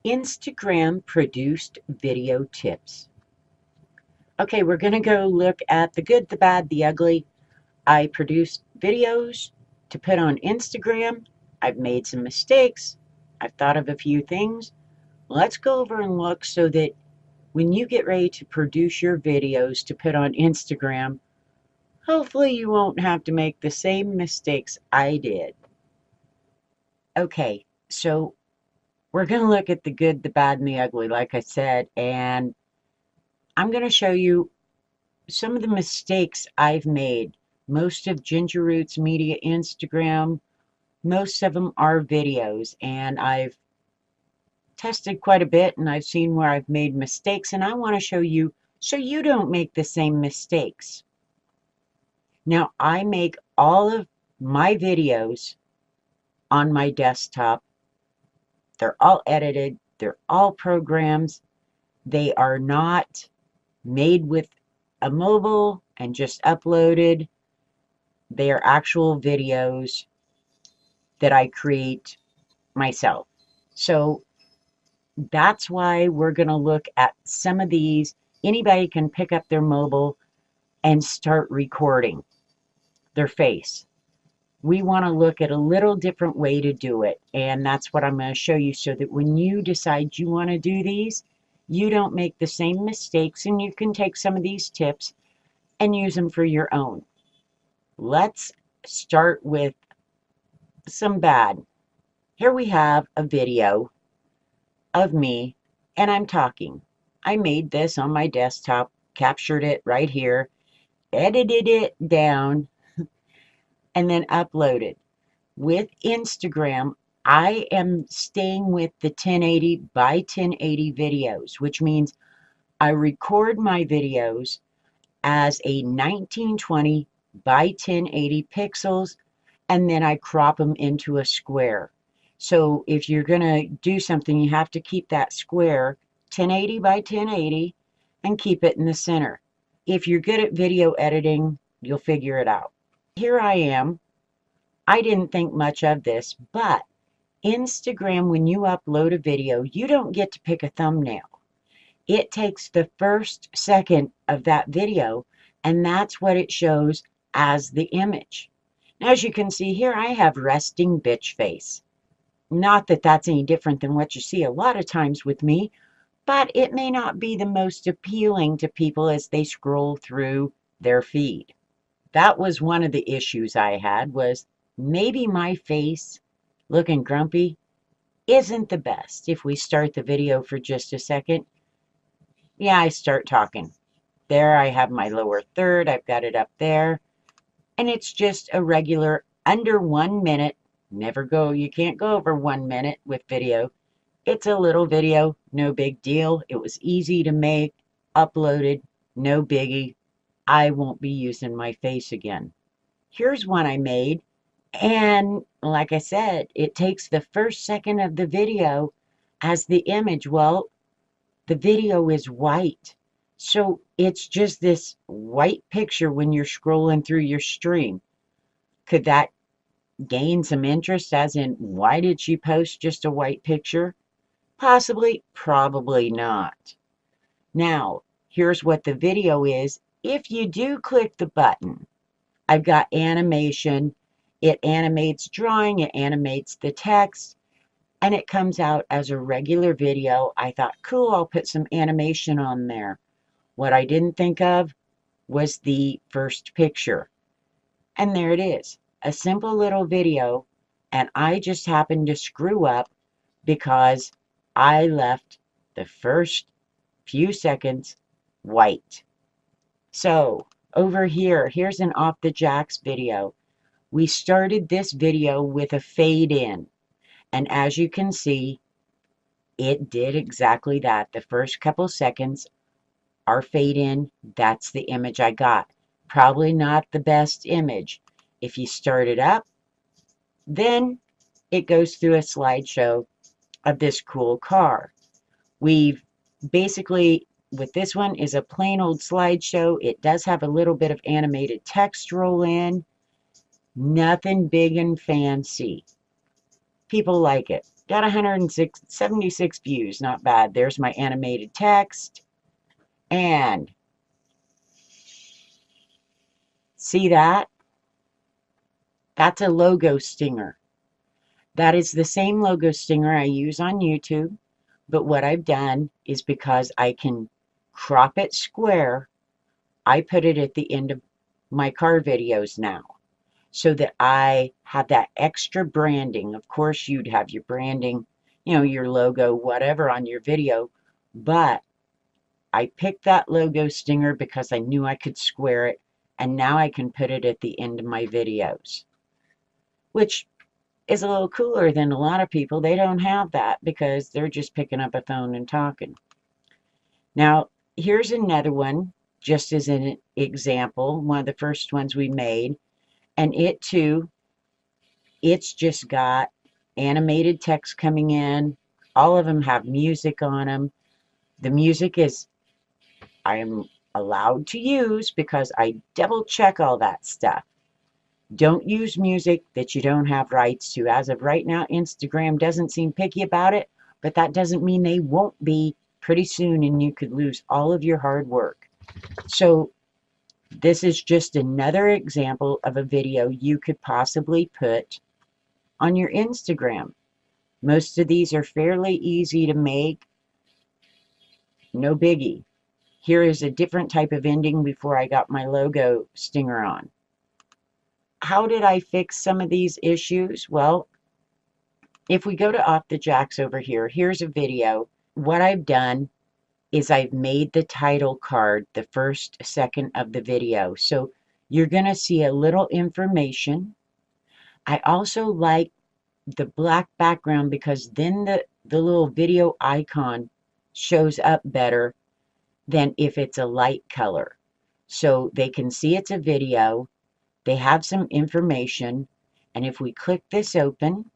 Instagram produced video tips. Okay, we're going to go look at the good, the bad, the ugly. I produce videos to put on Instagram. I've made some mistakes. I've thought of a few things. Let's go over and look so that when you get ready to produce your videos to put on Instagram, hopefully you won't have to make the same mistakes I did. Okay, so we're going to look at the good, the bad, and the ugly, like I said, and I'm going to show you some of the mistakes I've made. Most of Ginger Roots Media Instagram, most of them are videos, and I've tested quite a bit and I've seen where I've made mistakes, and I want to show you so you don't make the same mistakes. Now, I make all of my videos on my desktop. They're all edited, they're all programs. They are not made with a mobile and just uploaded. They are actual videos that I create myself. So that's why we're going to look at some of these. Anybody can pick up their mobile and start recording their face. We want to look at a little different way to do it, and that's what I'm going to show you so that when you decide you want to do these, you don't make the same mistakes and you can take some of these tips and use them for your own. Let's start with some bad. Here we have a video of me and I'm talking. I made this on my desktop, captured it right here, edited it down, and then uploaded. With Instagram, I am staying with the 1080 by 1080 videos, which means I record my videos as a 1920 by 1080 pixels, and then I crop them into a square. So if you're going to do something, you have to keep that square 1080 by 1080 and keep it in the center. If you're good at video editing, you'll figure it out. Here I am. I didn't think much of this, but Instagram, when you upload a video, you don't get to pick a thumbnail. It takes the first second of that video, and that's what it shows as the image. Now, as you can see here, I have resting bitch face. Not that that's any different than what you see a lot of times with me, but it may not be the most appealing to people as they scroll through their feed. That was one of the issues I had, was maybe my face looking grumpy isn't the best. If we start the video for just a second, yeah, I start talking. There I have my lower third, I've got it up there, and it's just a regular under 1 minute. You can't go over 1 minute with video. It's a little video, no big deal. It was easy to make, uploaded, no biggie. I won't be using my face again. Here's one I made, and like I said, it takes the first second of the video as the image. Well, the video is white, so it's just this white picture when you're scrolling through your stream. Could that gain some interest, as in, why did she post just a white picture? Possibly, probably not. Now, here's what the video is. If you do click the button, I've got animation. It animates drawing, it animates the text, and it comes out as a regular video. I thought, cool, I'll put some animation on there. What I didn't think of was the first picture. And there it is, a simple little video, and I just happened to screw up because I left the first few seconds white. So over here, here's an Off the Jacks video. We started this video with a fade in, and as you can see, it did exactly that. The first couple seconds are fade in. That's the image I got. Probably not the best image. If you start it up, then it goes through a slideshow of this cool car. We've basically, with this one, is a plain old slideshow. It does have a little bit of animated text roll in. Nothing big and fancy. People like it. Got 176 views, not bad. There's my animated text. And see that? That's a logo stinger. That is the same logo stinger I use on YouTube, but what I've done is because I can crop it square, I put it at the end of my car videos now so that I have that extra branding. Of course, you'd have your branding, your logo, whatever on your video, but I picked that logo stinger because I knew I could square it, and now I can put it at the end of my videos, which is a little cooler than a lot of people. They don't have that because they're just picking up a phone and talking. Now, here's another one, just as an example, one of the first ones we made, and it too, it's just got animated text coming in. All of them have music on them. The music is, I am allowed to use because I double check all that stuff. Don't use music that you don't have rights to. As of right now, Instagram doesn't seem picky about it, but that doesn't mean they won't be pretty soon, and you could lose all of your hard work. So this is just another example of a video you could possibly put on your Instagram. Most of these are fairly easy to make. No biggie. Here is a different type of ending before I got my logo stinger on. How did I fix some of these issues? Well, if we go to Off the Jacks over here, here's a video. What I've done is I've made the title card the first second of the video. So you're going to see a little information. I also like the black background because then the little video icon shows up better than if it's a light color. So they can see it's a video. They have some information, and if we click this open,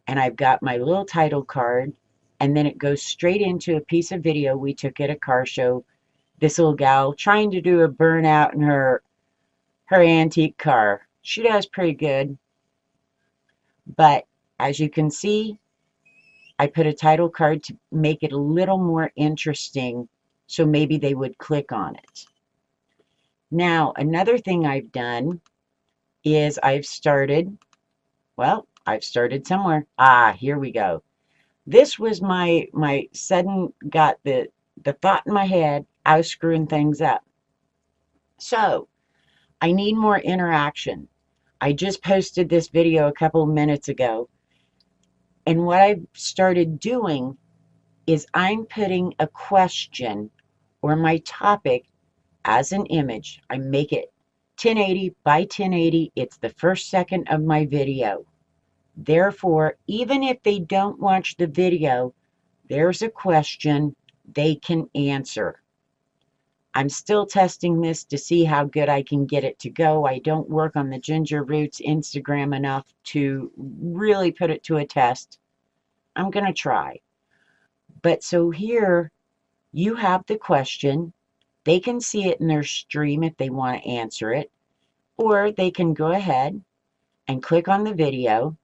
and I've got my little title card, and then it goes straight into a piece of video we took at a car show. This little gal trying to do a burnout in her antique car. She does pretty good, but as you can see, I put a title card to make it a little more interesting, so maybe they would click on it. Now, another thing I've done is I've started somewhere. Here we go. This was my sudden got the thought in my head. I was screwing things up. So I need more interaction. I just posted this video a couple of minutes ago. And what I've started doing is I'm putting a question or my topic as an image. I make it 1080 by 1080. It's the first second of my video. Therefore, even if they don't watch the video, there's a question they can answer. I'm still testing this to see how good I can get it to go. I don't work on the Ginger Roots Instagram enough to really put it to a test. I'm going to try. But so here you have the question. They can see it in their stream if they want to answer it, or they can go ahead and click on the video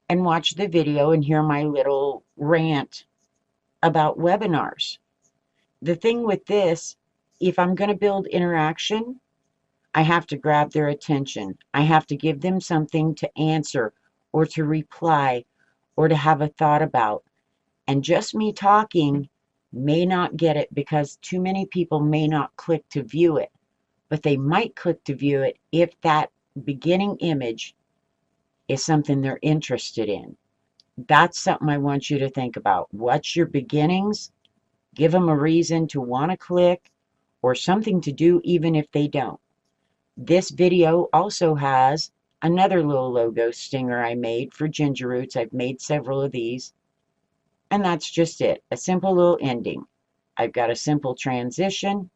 and watch the video and hear my little rant about webinars. The thing with this, if I'm going to build interaction, I have to grab their attention. I have to give them something to answer or to reply or to have a thought about. And just me talking may not get it because too many people may not click to view it, but they might click to view it if that beginning image is something they're interested in. That's something I want you to think about. What's your beginnings? Give them a reason to want to click or something to do even if they don't. This video also has another little logo stinger I made for Ginger Roots. I've made several of these. And that's just it. A simple little ending. I've got a simple transition.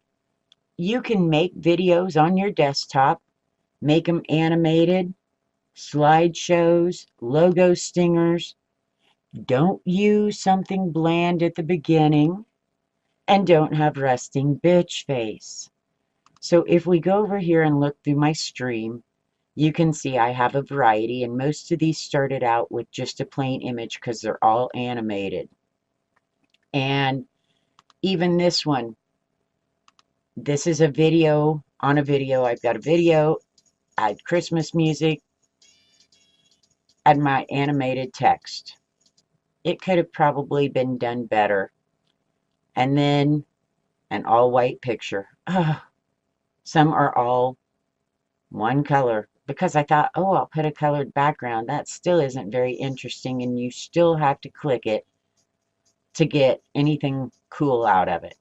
You can make videos on your desktop. Make them animated, slideshows, logo stingers. Don't use something bland at the beginning. And don't have resting bitch face. So if we go over here and look through my stream, You can see I have a variety, and most of these started out with just a plain image because they're all animated. And even this one, this is a video on a video. I've got a video, I had Christmas music, and my animated text. It could have probably been done better. And then an all white picture. Some are all one color because I thought, oh, I'll put a colored background. That still isn't very interesting, and you still have to click it to get anything cool out of it.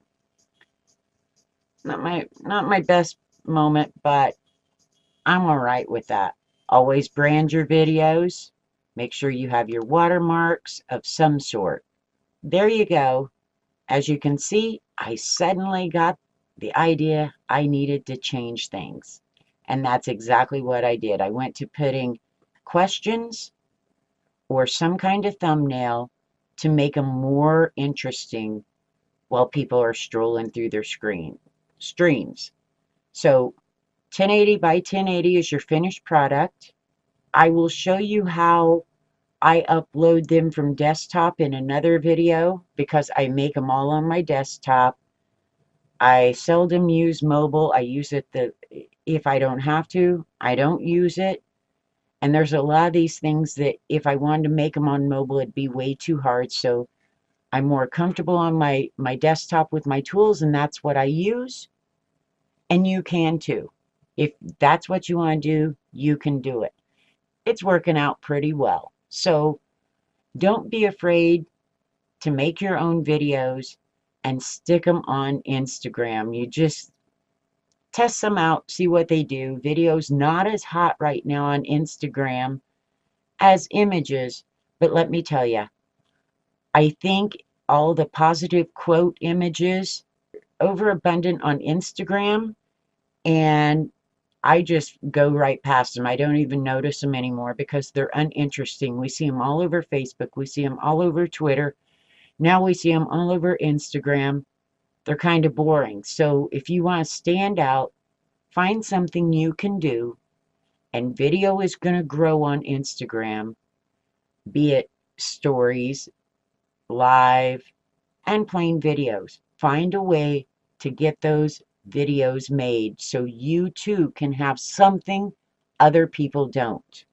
Not my best moment, but I'm all right with that. Always brand your videos. Make sure you have your watermarks of some sort. There you go. As you can see, I suddenly got the idea I needed to change things. And that's exactly what I did. I went to putting questions or some kind of thumbnail to make them more interesting while people are strolling through their streams. So 1080 by 1080 is your finished product. I will show you how I upload them from desktop in another video because I make them all on my desktop. I seldom use mobile. I use it if I don't have to, I don't use it. And there's a lot of these things that if I wanted to make them on mobile, it'd be way too hard. So I'm more comfortable on my desktop with my tools, and that's what I use. And you can too. If that's what you want to do, you can do it. It's working out pretty well. So don't be afraid to make your own videos and stick them on Instagram. You just test them out, see what they do. Videos not as hot right now on Instagram as images, but let me tell you, I think all the positive quote images overabundant on Instagram, and I just go right past them. I don't even notice them anymore because they're uninteresting. We see them all over Facebook. We see them all over Twitter. Now we see them all over Instagram. They're kind of boring. So if you want to stand out, find something you can do, and video is going to grow on Instagram, be it stories, live, and plain videos. Find a way to get those videos made so you too can have something other people don't.